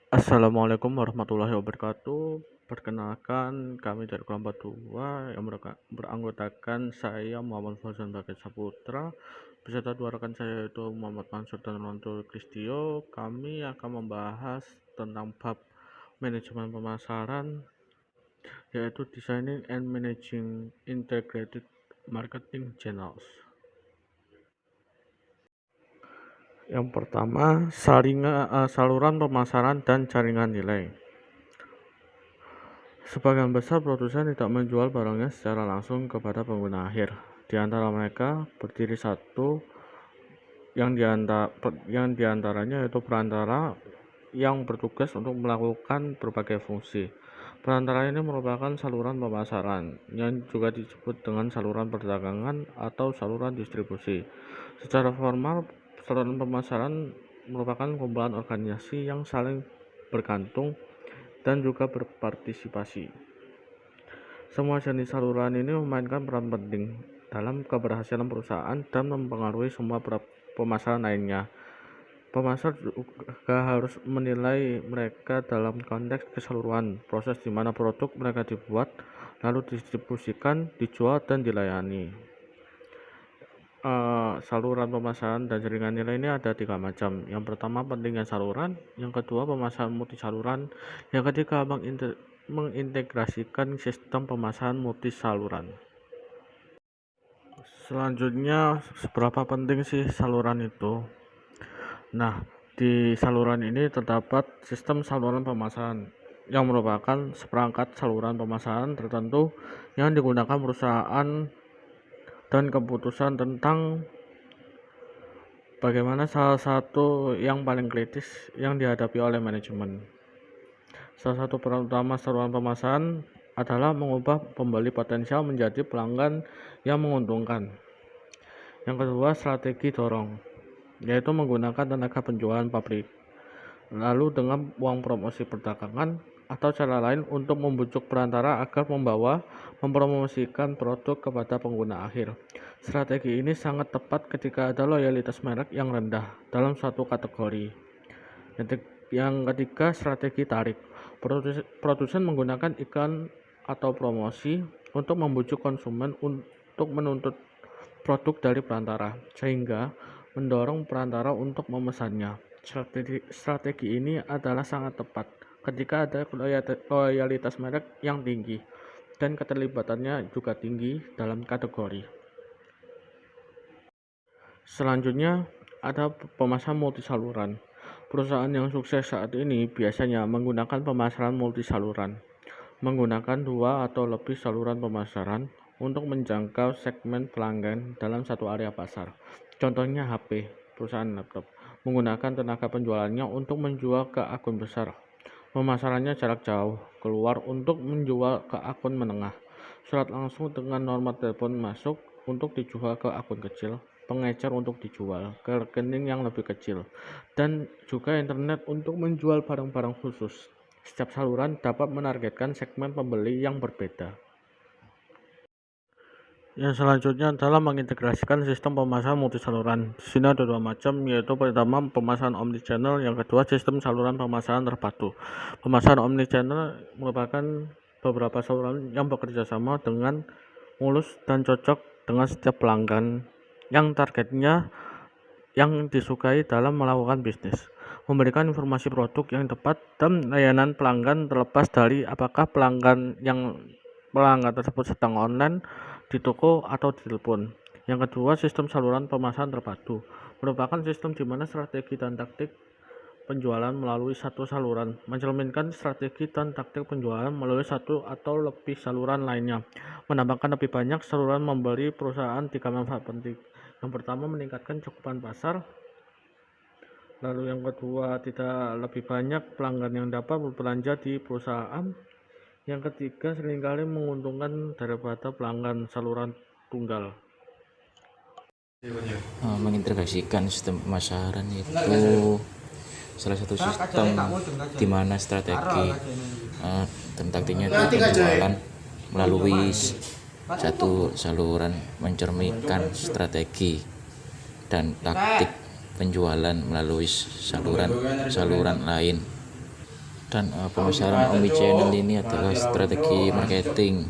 Assalamualaikum warahmatullahi wabarakatuh. Perkenalkan, kami dari kelompok 2 yang beranggotakan saya Muhammad Fauzan Baget Saputra beserta dua rekan saya yaitu Muhammad Mansur dan Ronto Kristio. Kami akan membahas tentang bab manajemen pemasaran, yaitu designing and managing integrated marketing channels. Yang pertama, saluran pemasaran dan jaringan nilai. Sebagian besar produsen tidak menjual barangnya secara langsung kepada pengguna akhir. Di antara mereka berdiri satu yang diantaranya yaitu perantara yang bertugas untuk melakukan berbagai fungsi. Perantara ini merupakan saluran pemasaran yang juga disebut dengan saluran perdagangan atau saluran distribusi. Secara formal, saluran pemasaran merupakan kumpulan organisasi yang saling bergantung dan juga berpartisipasi. Semua jenis saluran ini memainkan peran penting dalam keberhasilan perusahaan dan mempengaruhi semua pemasaran lainnya. Pemasar juga harus menilai mereka dalam konteks keseluruhan proses di mana produk mereka dibuat, lalu didistribusikan, dijual, dan dilayani. Saluran pemasaran dan jaringan nilai ini ada 3 macam. Yang pertama, pentingnya saluran. Yang kedua, pemasaran multisaluran. Yang ketiga, mengintegrasikan sistem pemasaran multisaluran. Selanjutnya, seberapa penting sih saluran itu? Nah, di saluran ini terdapat sistem saluran pemasaran yang merupakan seperangkat saluran pemasaran tertentu yang digunakan perusahaan dan keputusan tentang bagaimana salah satu yang paling kritis yang dihadapi oleh manajemen. Salah satu peran utama saluran pemasaran adalah mengubah pembeli potensial menjadi pelanggan yang menguntungkan. Yang kedua, strategi dorong, yaitu menggunakan tenaga penjualan pabrik, lalu dengan uang promosi perdagangan atau cara lain untuk membujuk perantara agar mempromosikan produk kepada pengguna akhir. Strategi ini sangat tepat ketika ada loyalitas merek yang rendah dalam suatu kategori. Yang ketiga, strategi tarik. Produsen menggunakan iklan atau promosi untuk membujuk konsumen untuk menuntut produk dari perantara, sehingga mendorong perantara untuk memesannya. Strategi ini adalah sangat tepat ketika ada loyalitas merek yang tinggi dan keterlibatannya juga tinggi dalam kategori. Selanjutnya ada pemasaran multisaluran. Perusahaan yang sukses saat ini biasanya menggunakan pemasaran multisaluran, menggunakan 2 atau lebih saluran pemasaran untuk menjangkau segmen pelanggan dalam satu area pasar. Contohnya HP, perusahaan laptop, menggunakan tenaga penjualannya untuk menjual ke akun besar. Pemasarannya jarak jauh keluar untuk menjual ke akun menengah. Surat langsung dengan nomor telepon masuk untuk dijual ke akun kecil, pengecer untuk dijual ke rekening yang lebih kecil, dan juga internet untuk menjual barang-barang khusus. Setiap saluran dapat menargetkan segmen pembeli yang berbeda. Yang selanjutnya adalah mengintegrasikan sistem pemasaran multisaluran. Di sini ada 2 macam, yaitu pertama pemasaran omnichannel, yang kedua sistem saluran pemasaran terpadu. Pemasaran omnichannel merupakan beberapa saluran yang bekerja sama dengan mulus dan cocok dengan setiap pelanggan yang targetnya yang disukai dalam melakukan bisnis, memberikan informasi produk yang tepat dan layanan pelanggan terlepas dari apakah pelanggan tersebut sedang online, di toko, atau di telepon. Yang kedua, sistem saluran pemasaran terpadu merupakan sistem di mana strategi dan taktik penjualan melalui satu saluran mencerminkan strategi dan taktik penjualan melalui satu atau lebih saluran lainnya, menambahkan lebih banyak saluran memberi perusahaan 3 manfaat penting. Yang pertama, meningkatkan cakupan pasar. Lalu yang kedua, tidak lebih banyak pelanggan yang dapat berbelanja di perusahaan. Yang ketiga, seringkali menguntungkan daripada pelanggan saluran tunggal. Mengintegrasikan sistem pemasaran itu salah satu sistem di mana strategi dan taktiknya itu penjualan melalui satu saluran mencerminkan strategi dan taktik penjualan melalui saluran lain. Dan pemasaran omnichannel ini adalah strategi marketing,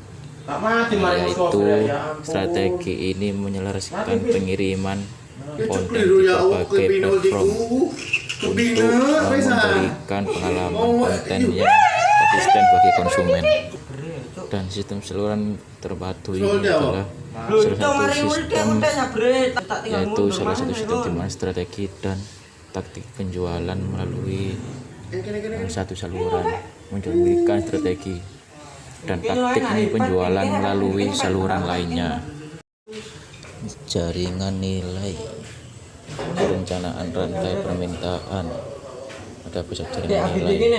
yaitu strategi ini menyelaraskan pengiriman konten di berbagai platform untuk memberikan pengalaman konten yang konsisten bagi konsumen. Dan sistem saluran terpadu ini adalah salah satu sistem di mana strategi dan taktik penjualan melalui satu saluran, menjadikan strategi dan taktik ini penjualan melalui saluran lainnya. Jaringan nilai, perencanaan rantai permintaan, ada pusat jaringan nilai.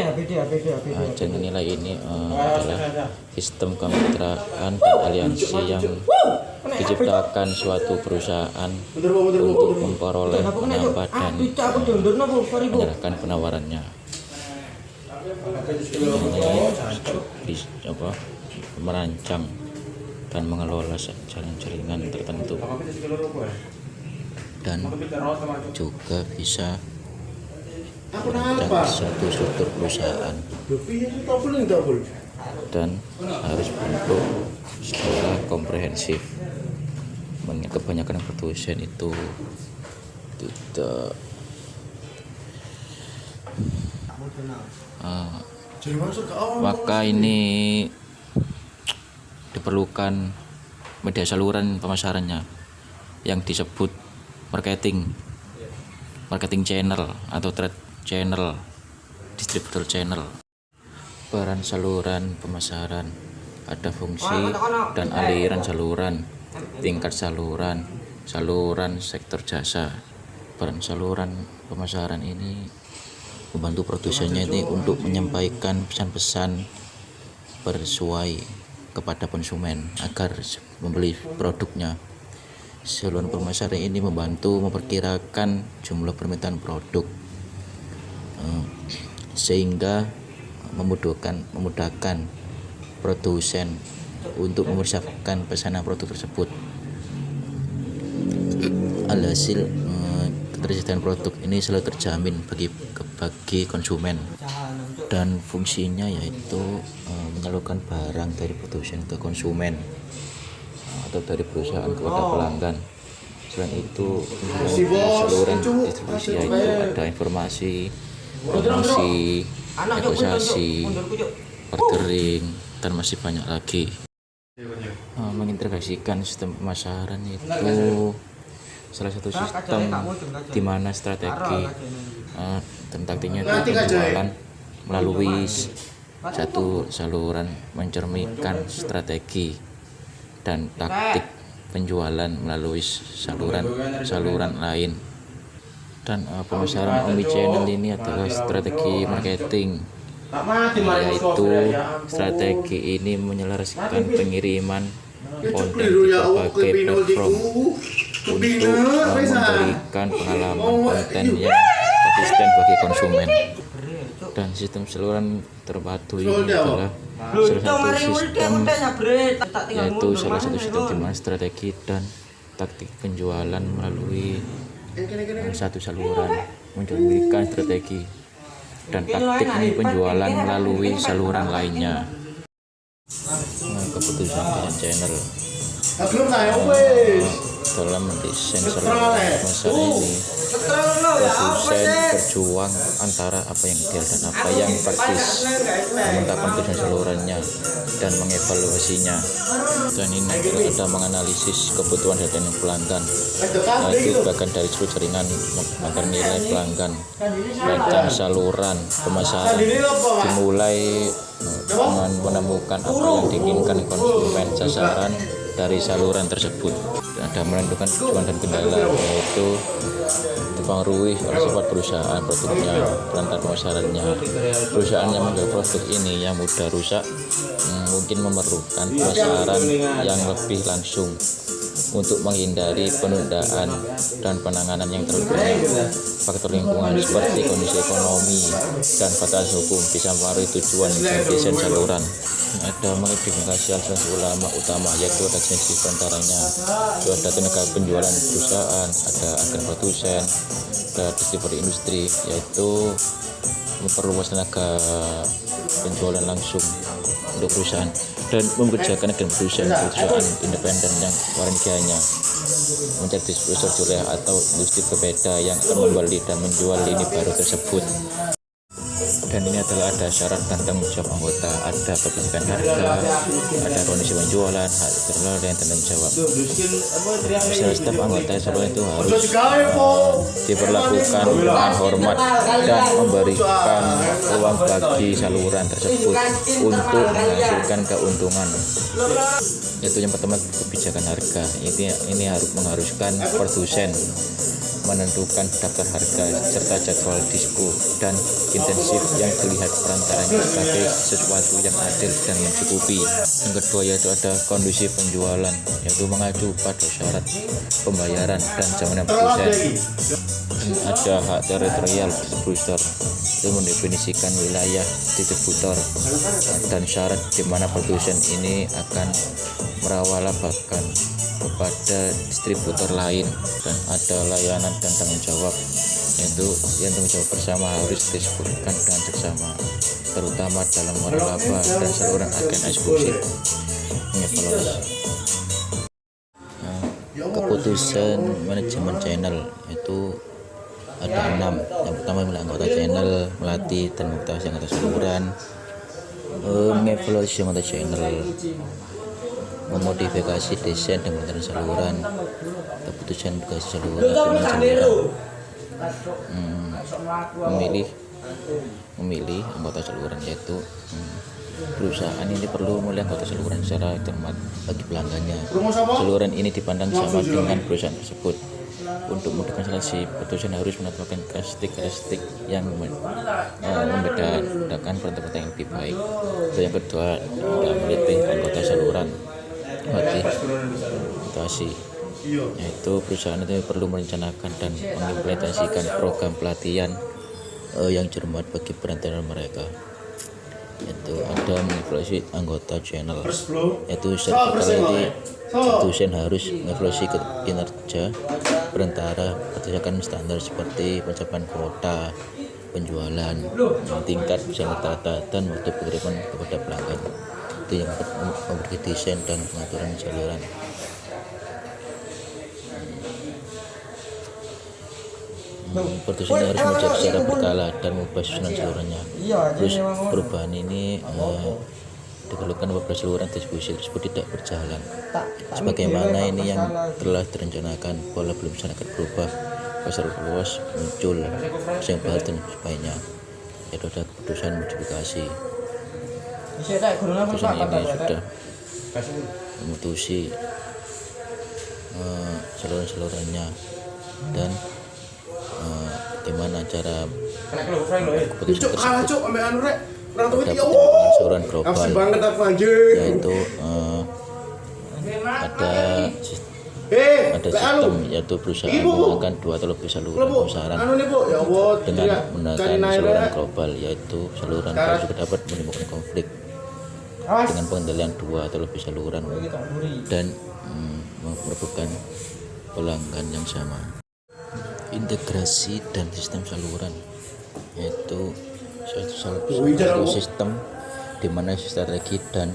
Jaringan nilai ini adalah sistem kemitraan dan aliansi yang diciptakan suatu perusahaan untuk memperoleh, menambah dan menyerahkan penawarannya. Merancang dan mengelola jaringan tertentu, dan juga bisa merancang satu struktur perusahaan, dan harus bentuk secara komprehensif. Kebanyakan produsen itu tidak maka ini diperlukan media saluran pemasarannya yang disebut marketing channel atau trade channel, distributor channel. Peran saluran pemasaran, ada fungsi dan aliran saluran, tingkat saluran, sektor jasa. Peran saluran pemasaran ini membantu produsennya ini untuk menyampaikan pesan-pesan bersesuai kepada konsumen agar membeli produknya. Saluran pemasaran ini membantu memperkirakan jumlah permintaan produk, sehingga memudahkan produsen untuk mempersiapkan pesanan produk tersebut. Alhasil ketersediaan produk ini selalu terjamin bagi konsumen, dan fungsinya yaitu menyalurkan barang dari produsen ke konsumen atau dari perusahaan kepada pelanggan. Selain itu, saluran distribusi yaitu ada informasi, promosi, negosiasi, ordering, dan masih banyak lagi. Mengintegrasikan sistem pemasaran itu salah satu sistem di mana strategi dan taktiknya itu penjualan melalui satu saluran, mencerminkan strategi dan taktik penjualan melalui saluran lain. Dan pemasaran omnichannel ini adalah strategi marketing, yaitu strategi ini menyelaraskan pengiriman konten di berbagai platform untuk memberikan pengalaman konten yang konsisten bagi konsumen. Dan sistem saluran terpadu ini adalah salah satu sistem di mana strategi dan taktik penjualan melalui satu saluran, menjadikan strategi dan taktik ini penjualan melalui saluran lainnya. Keputusan desain channel dalam mendesain saluran pemasaran ini, produsen berjuang antara apa yang ideal dan apa yang praktis, menetapkan tujuan salurannya dan mengevaluasinya. Dan ini ada menganalisis kebutuhan dan pelanggan, yaitu bagian dari seluruh jaringan agar nilai pelanggan. Rancang saluran pemasaran dimulai dengan menemukan apa yang diinginkan konsumen sasaran dari saluran tersebut. Ada menentukan tujuan dan kendala, yaitu dipengaruhi oleh sifat perusahaan, produknya, perantar pemasarannya. Perusahaan yang menjual produk ini yang mudah rusak mungkin memerlukan pemasaran yang lebih langsung untuk menghindari penundaan dan penanganan yang terlalu banyak. Faktor lingkungan seperti kondisi ekonomi dan batas hukum bisa mempengaruhi tujuan dan desain saluran. Ada mengidentifikasi asuransi utama, yaitu ada jenis perantaranya, itu ada tenaga penjualan perusahaan, ada agen produsen, ada distributor industri, yaitu memperluas tenaga penjualan langsung untuk perusahaan dan mengerjakan agen perusahaan independen yang warnanya menjadi distributor jual atau industri berbeda yang akan membeli dan menjual lini baru tersebut. Dan ini adalah ada syarat dan tanggung jawab anggota, ada kebijakan harga, ada kondisi penjualan, hak terlalu dan tanggung jawab. Setiap anggota saluran itu harus diperlakukan dengan hormat dan memberikan ruang bagi saluran tersebut untuk menghasilkan keuntungan. Itu yang pertama, kebijakan harga. Ini harus mengharuskan produsen menentukan daftar harga serta jadwal disko dan intensif yang dilihat perantaranya sebagai sesuatu yang adil dan mencukupi. Yang kedua yaitu ada kondisi penjualan, yaitu mengacu pada syarat pembayaran dan jaminan produsen. Ada hak teritorial distributor, itu mendefinisikan wilayah distributor dan syarat di mana produsen ini akan merawabakan kepada distributor lain. Dan ada layanan dan tanggung jawab, yaitu yang tanggung jawab bersama harus disebutkan dengan seksama, terutama dalam meraba dan saluran agen eksklusif. Keputusan manajemen channel itu ada 6. Yang pertama adalah anggota channel, melatih dan mengetahui anggota saluran, mengevaluasi anggota channel, memodifikasi desain dan pembentukan saluran, keputusan tugas saluran dengan saluran, memilih anggota saluran, yaitu perusahaan ini perlu memilih anggota saluran secara cermat bagi pelanggannya. Saluran ini dipandang sama dengan perusahaan tersebut. Untuk memudahkan seleksi, perusahaan harus menetapkan karakteristik yang membedakan perantaraan yang lebih baik. Dan yang kedua, memilih anggota saluran motivasi, yaitu perusahaan itu perlu merencanakan dan mengimplementasikan program pelatihan yang cermat bagi perantara mereka. Yaitu ada mengevaluasi anggota channel, yaitu secara kali dosen harus mengevaluasi kinerja perantara berdasarkan standar seperti pencapaian kuota, penjualan, tingkat usaha rata-rata dan waktu pengiriman kepada pelanggan. Itu yang memberi desain dan pengaturan saluran. Produsen harus mengecek secara berkala dan mengubah susunan salurannya. Terus perubahan ini diperlukan apabila saluran distribusi tersebut tidak berjalan sebagaimana ini yang telah direncanakan, pola belum bisa akan berubah, pasar luas muncul yang baru dan sebagainya. Itu ada keputusan modifikasi. Keputusan ini sudah memutusi saluran-salurannya dan bagaimana cara keputusan tersebut. Ada saluran global, yaitu ada sistem, yaitu perusahaan menggunakan 2 atau lebih saluran pemasaran dengan menggunakan saluran global, yaitu saluran baru juga dapat menimbulkan konflik dengan pengendalian 2 atau lebih saluran dan merupakan pelanggan yang sama. Integrasi dan sistem saluran, yaitu suatu sistem di mana strategi dan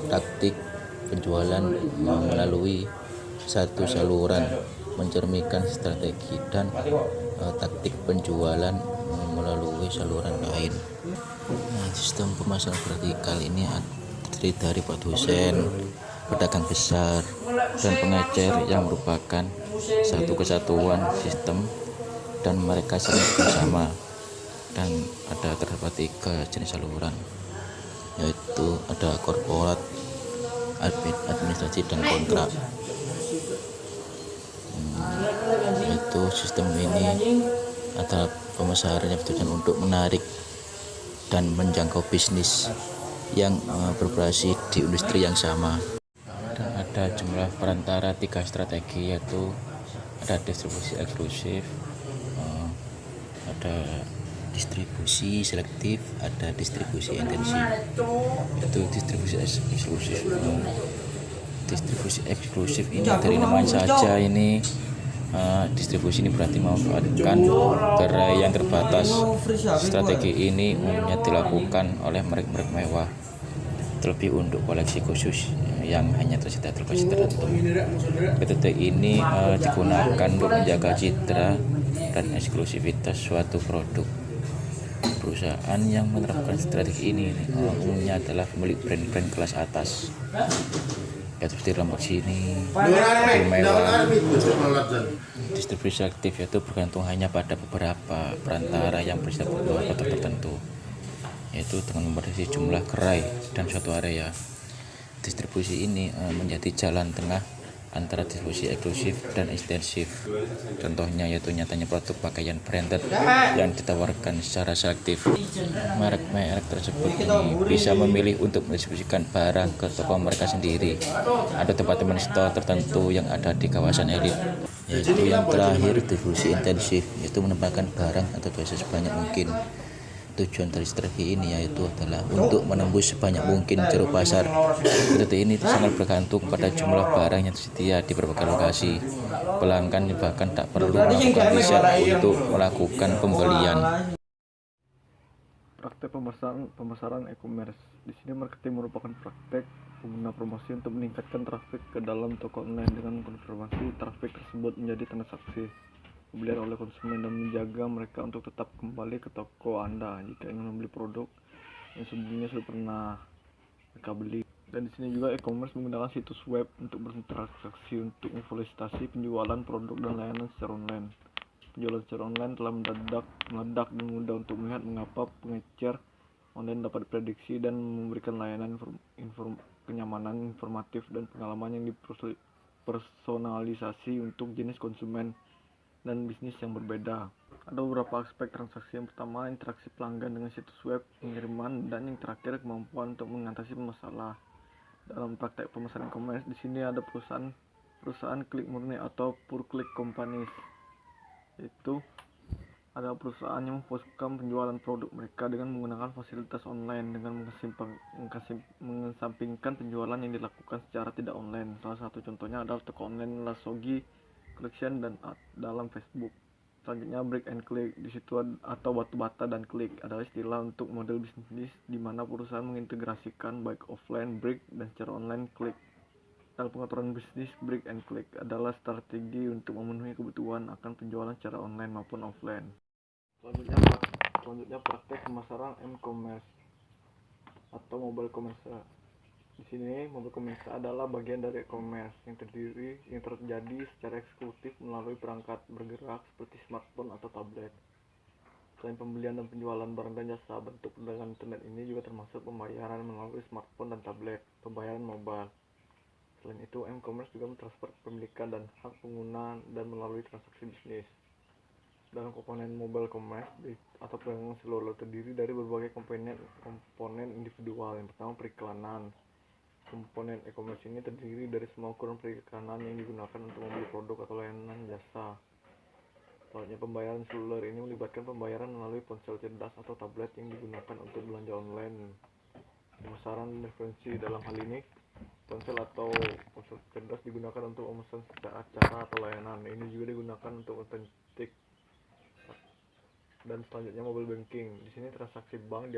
taktik penjualan melalui satu saluran mencerminkan strategi dan taktik penjualan melalui saluran lain. Sistem pemasaran vertikal ini terdiri dari produsen, pedagang besar, dan pengecer yang merupakan satu kesatuan sistem dan mereka saling bersama. Dan ada terdapat 3 jenis saluran, yaitu ada korporat, administrasi, dan kontrak. Yaitu sistem ini adalah pemasaran yang bertujuan untuk menarik dan menjangkau bisnis yang beroperasi di industri yang sama. Dan ada jumlah perantara 3 strategi, yaitu ada distribusi eksklusif, ada distribusi selektif, ada distribusi intensif. Itu distribusi eksklusif. Distribusi eksklusif ini dari namanya saja ini distribusi ini berarti memanfaatkan gerai yang terbatas. Strategi ini umumnya dilakukan oleh merek-merek mewah, terlebih untuk koleksi khusus yang hanya tersedia di lokasi tertentu. Metode ini digunakan untuk menjaga citra dan eksklusivitas suatu produk. Perusahaan yang menerapkan strategi ini umumnya adalah pemilik brand-brand kelas atas, yaitu seperti Lamborghini, mewah. Distribusi aktif yaitu bergantung hanya pada beberapa perantara yang bersifat produk tertentu, yaitu dengan membatasi jumlah gerai dan suatu area. Distribusi ini menjadi jalan tengah antara distribusi eksklusif dan ekstensif. Contohnya yaitu nyatanya produk pakaian branded yang ditawarkan secara selektif. Merek-merek tersebut ini bisa memilih untuk mendistribusikan barang ke toko mereka sendiri atau departemen store tertentu yang ada di kawasan elit. Yaitu yang terakhir, distribusi intensif, yaitu menempatkan barang atau jasa sebanyak mungkin. Tujuan dari strategi ini yaitu adalah untuk menembus sebanyak mungkin ceruk pasar. Metode ini sangat bergantung pada jumlah barang yang tersedia di berbagai lokasi. Pelanggan bahkan tak perlu melakukan riset untuk melakukan pembelian. Praktek pemasaran e-commerce. Di sini marketing merupakan praktek pengguna promosi untuk meningkatkan trafik ke dalam toko online dengan mengkonfirmasi trafik tersebut menjadi transaksi pembelian oleh konsumen dan menjaga mereka untuk tetap kembali ke toko Anda jika ingin membeli produk yang sebelumnya sudah pernah mereka beli. Dan di sini juga e-commerce menggunakan situs web untuk bertransaksi untuk memfasilitasi penjualan produk dan layanan secara online. Penjualan secara online telah meledak dan mudah untuk melihat mengapa pengecer online dapat diprediksi dan memberikan layanan kenyamanan informatif dan pengalaman yang dipersonalisasi untuk jenis konsumen dan bisnis yang berbeda. Ada beberapa aspek transaksi. Yang pertama, interaksi pelanggan dengan situs web, pengiriman, dan yang terakhir kemampuan untuk mengatasi masalah. Dalam praktek pemasaran e-commerce, di sini ada perusahaan klik murni atau pure click companies. Itu ada perusahaan yang memfokuskan penjualan produk mereka dengan menggunakan fasilitas online dengan mengesampingkan penjualan yang dilakukan secara tidak online. Salah satu contohnya adalah toko online Lasogi Collection dan dalam Facebook. Selanjutnya, break and click di situ atau batu bata dan klik adalah istilah untuk model bisnis di mana perusahaan mengintegrasikan baik offline break dan secara online klik. Dalam pengaturan bisnis, break and click adalah strategi untuk memenuhi kebutuhan akan penjualan secara online maupun offline. Selanjutnya praktek pemasaran m-commerce atau mobile commerce. Di sini mobile commerce adalah bagian dari e-commerce yang terjadi secara eksklusif melalui perangkat bergerak seperti smartphone atau tablet. Selain pembelian dan penjualan barang dan jasa, bentuk perdagangan internet ini juga termasuk pembayaran melalui smartphone dan tablet, pembayaran mobile. Selain itu, m-commerce juga mentransfer kepemilikan dan hak pengguna dan melalui transaksi bisnis. Dalam komponen mobile commerce atau perdagangan seluler terdiri dari berbagai komponen individual. Yang pertama, periklanan. Komponen e-commerce ini terdiri dari semua ukuran periklanan yang digunakan untuk membeli produk atau layanan jasa. Selanjutnya, pembayaran seluler ini melibatkan pembayaran melalui ponsel cerdas atau tablet yang digunakan untuk belanja online. Pemasaran referensi dalam hal ini, ponsel atau ponsel cerdas digunakan untuk memesan secara acara atau layanan. Ini juga digunakan untuk otentik. Dan selanjutnya, mobile banking. Di sini transaksi bank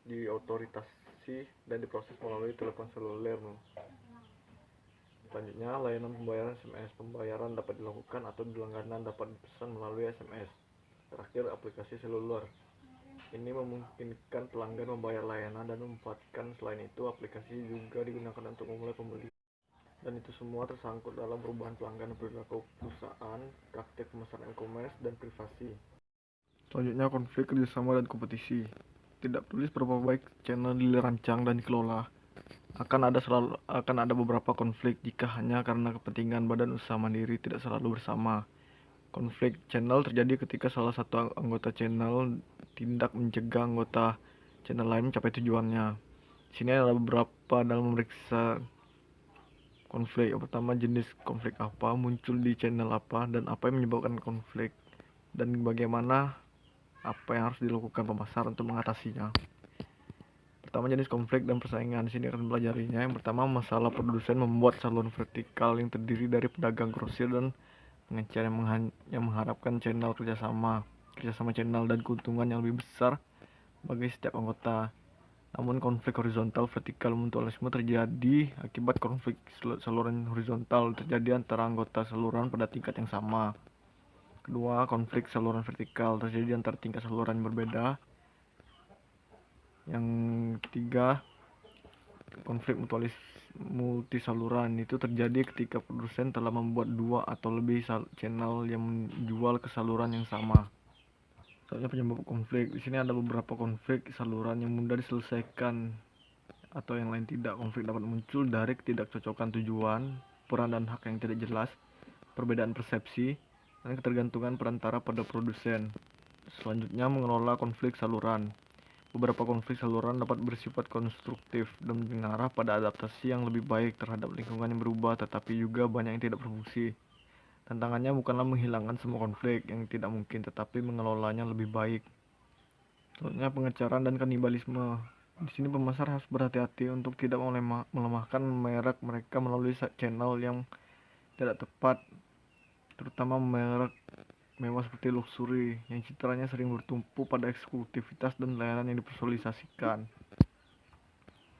diotorisasi dan diproses melalui telepon seluler. Selanjutnya, layanan pembayaran SMS. Pembayaran dapat dilakukan atau langganan dapat dipesan melalui SMS. Terakhir, aplikasi seluler. Ini memungkinkan pelanggan membayar layanan dan memanfaatkan. Selain itu, aplikasi juga digunakan untuk memulai pembelian. Dan itu semua tersangkut dalam perubahan pelanggan, perilaku perusahaan, praktek pemasaran e-commerce, dan privasi. Selanjutnya, konflik kerjasama dan kompetisi. Tidak peduli seberapa baik channel dirancang dan dikelola, akan ada beberapa konflik jika hanya karena kepentingan badan usaha mandiri tidak selalu bersama. Konflik channel terjadi ketika salah satu anggota channel tindak mencegah anggota channel lain mencapai tujuannya. Di sini ada beberapa dalam memeriksa konflik. Yang pertama, jenis konflik apa, muncul di channel apa, dan apa yang menyebabkan konflik, dan bagaimana apa yang harus dilakukan pemasar untuk mengatasinya. Pertama, jenis konflik dan persaingan. Di sini akan belajarinya. Yang pertama, masalah produsen membuat saluran vertikal yang terdiri dari pedagang grosir dan dengan cara yang mengharapkan kerjasama channel dan keuntungan yang lebih besar bagi setiap anggota. Namun konflik horizontal vertikal mutualisme terjadi akibat konflik saluran horizontal terjadi antara anggota saluran pada tingkat yang sama. Kedua, konflik saluran vertikal terjadi antara tingkat saluran yang berbeda. Yang ketiga, konflik multisaluran itu terjadi ketika produsen telah membuat 2 atau lebih channel yang menjual ke saluran yang sama. Soalnya penyebab konflik, di sini ada beberapa konflik saluran yang mudah diselesaikan atau yang lain tidak. Konflik dapat muncul dari ketidakcocokan tujuan, peran dan hak yang tidak jelas, perbedaan persepsi, dan ketergantungan perantara pada produsen. Selanjutnya, mengelola konflik saluran. Beberapa konflik saluran dapat bersifat konstruktif dan mengarah pada adaptasi yang lebih baik terhadap lingkungan yang berubah, tetapi juga banyak yang tidak berfungsi. Tantangannya bukanlah menghilangkan semua konflik yang tidak mungkin, tetapi mengelolanya lebih baik. Contohnya pengecaran dan kanibalisme. Di sini pemasar harus berhati-hati untuk tidak melemahkan merek mereka melalui channel yang tidak tepat, terutama merek mewah seperti luxury yang citranya sering bertumpu pada eksklusivitas dan layanan yang dipersonalisasikan.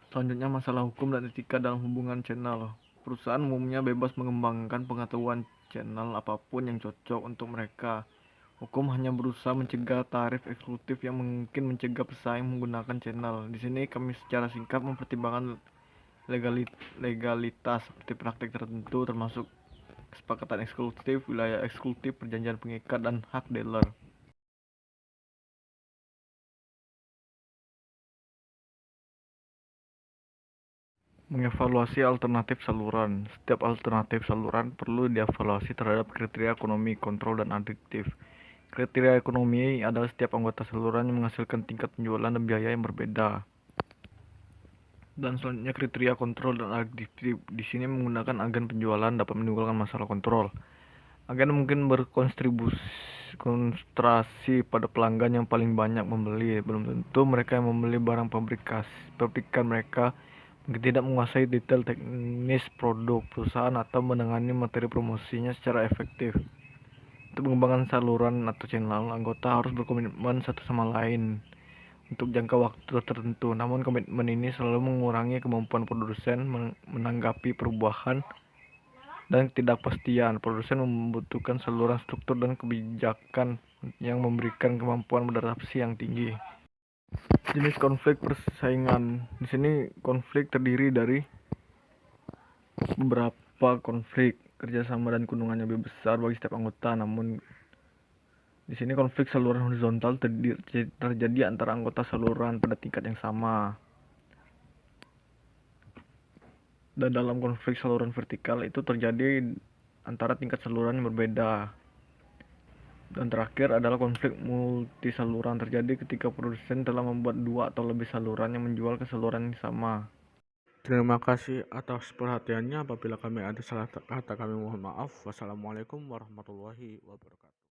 Selanjutnya, masalah hukum dan etika dalam hubungan channel. Perusahaan umumnya bebas mengembangkan pengetahuan channel apapun yang cocok untuk mereka. Hukum hanya berusaha mencegah tarif eksklusif yang mungkin mencegah pesaing menggunakan channel. Di sini kami secara singkat mempertimbangkan legalitas seperti praktik tertentu, termasuk kesepakatan eksklusif, wilayah eksklusif, perjanjian pengikat, dan hak dealer. Mengevaluasi alternatif saluran. Setiap alternatif saluran perlu dievaluasi terhadap kriteria ekonomi, kontrol, dan adiktif. Kriteria ekonomi adalah setiap anggota saluran yang menghasilkan tingkat penjualan dan biaya yang berbeda. Dan selanjutnya kriteria kontrol dan adiktif. Di sini menggunakan agen penjualan dapat menimbulkan masalah kontrol. Agen mungkin berkonsentrasi pada pelanggan yang paling banyak membeli. Belum tentu mereka yang membeli barang pabrikan mereka mungkin tidak menguasai detail teknis produk perusahaan atau menangani materi promosinya secara efektif. Untuk mengembangkan saluran atau channel, anggota harus berkomitmen satu sama lain untuk jangka waktu tertentu. Namun komitmen ini selalu mengurangi kemampuan produsen menanggapi perubahan dan ketidakpastian. Produsen membutuhkan saluran struktur dan kebijakan yang memberikan kemampuan beradaptasi yang tinggi. Jenis konflik persaingan. Di sini konflik terdiri dari beberapa konflik kerjasama dan keuntungannya lebih besar bagi setiap anggota. Namun di sini konflik saluran horizontal terjadi antara anggota saluran pada tingkat yang sama. Dan dalam konflik saluran vertikal itu terjadi antara tingkat saluran yang berbeda. Dan terakhir adalah konflik multisaluran terjadi ketika produsen telah membuat 2 atau lebih saluran yang menjual ke saluran yang sama. Terima kasih atas perhatiannya. Apabila kami ada salah kata, kami mohon maaf. Wassalamualaikum warahmatullahi wabarakatuh.